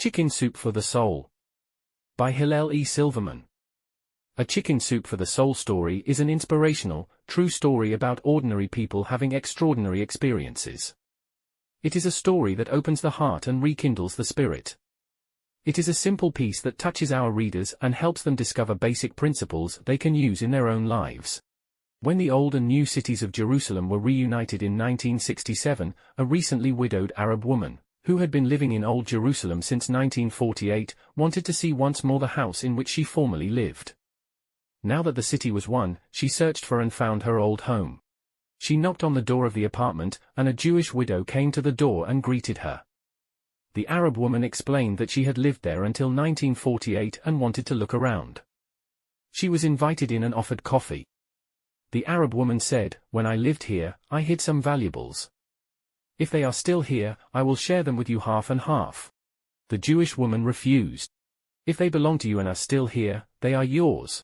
Chicken Soup for the Soul by Hillel E. Silverman. A Chicken Soup for the Soul story is an inspirational, true story about ordinary people having extraordinary experiences. It is a story that opens the heart and rekindles the spirit. It is a simple piece that touches our readers and helps them discover basic principles they can use in their own lives. When the old and new cities of Jerusalem were reunited in 1967, a recently widowed Arab woman, who had been living in Old Jerusalem since 1948, wanted to see once more the house in which she formerly lived. Now that the city was won, she searched for and found her old home. She knocked on the door of the apartment, and a Jewish widow came to the door and greeted her. The Arab woman explained that she had lived there until 1948 and wanted to look around. She was invited in and offered coffee. The Arab woman said, "When I lived here, I hid some valuables. If they are still here, I will share them with you half and half." The Jewish woman refused. "If they belong to you and are still here, they are yours."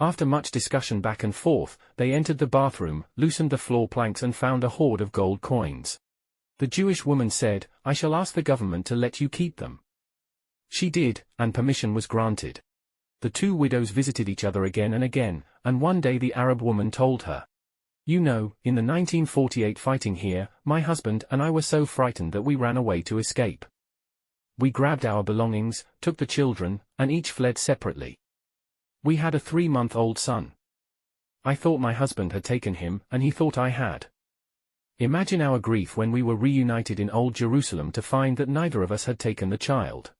After much discussion back and forth, they entered the bathroom, loosened the floor planks and found a hoard of gold coins. The Jewish woman said, "I shall ask the government to let you keep them." She did, and permission was granted. The two widows visited each other again and again, and one day the Arab woman told her, "You know, in the 1948 fighting here, my husband and I were so frightened that we ran away to escape. We grabbed our belongings, took the children, and each fled separately. We had a 3-month-old son. I thought my husband had taken him, and he thought I had. Imagine our grief when we were reunited in Old Jerusalem to find that neither of us had taken the child."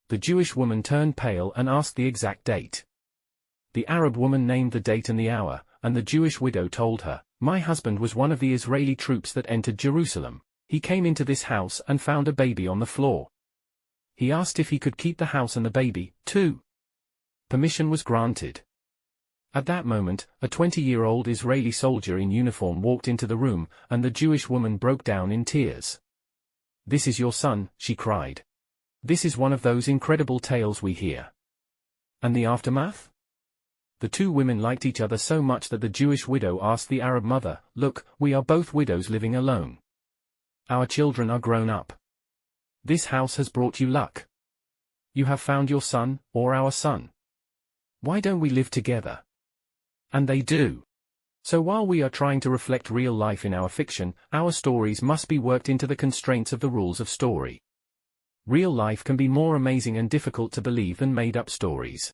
The Jewish woman turned pale and asked the exact date. The Arab woman named the date and the hour, and the Jewish widow told her, "My husband was one of the Israeli troops that entered Jerusalem. He came into this house and found a baby on the floor. He asked if he could keep the house and the baby, too." Permission was granted. At that moment, a 20-year-old Israeli soldier in uniform walked into the room, and the Jewish woman broke down in tears. "This is your son," she cried. "This is one of those incredible tales we hear." And the aftermath? The two women liked each other so much that the Jewish widow asked the Arab mother, "Look, we are both widows living alone. Our children are grown up. This house has brought you luck. You have found your son, or our son. Why don't we live together?" And they do. So while we are trying to reflect real life in our fiction, our stories must be worked into the constraints of the rules of story. Real life can be more amazing and difficult to believe than made-up stories.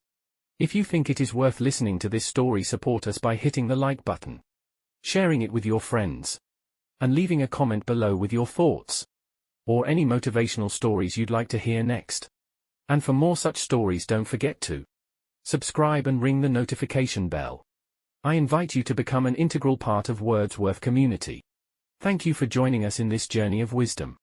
If you think it is worth listening to this story, support us by hitting the like button, sharing it with your friends, and leaving a comment below with your thoughts, or any motivational stories you'd like to hear next. And for more such stories, don't forget to subscribe and ring the notification bell. I invite you to become an integral part of Wordsworth community. Thank you for joining us in this journey of wisdom.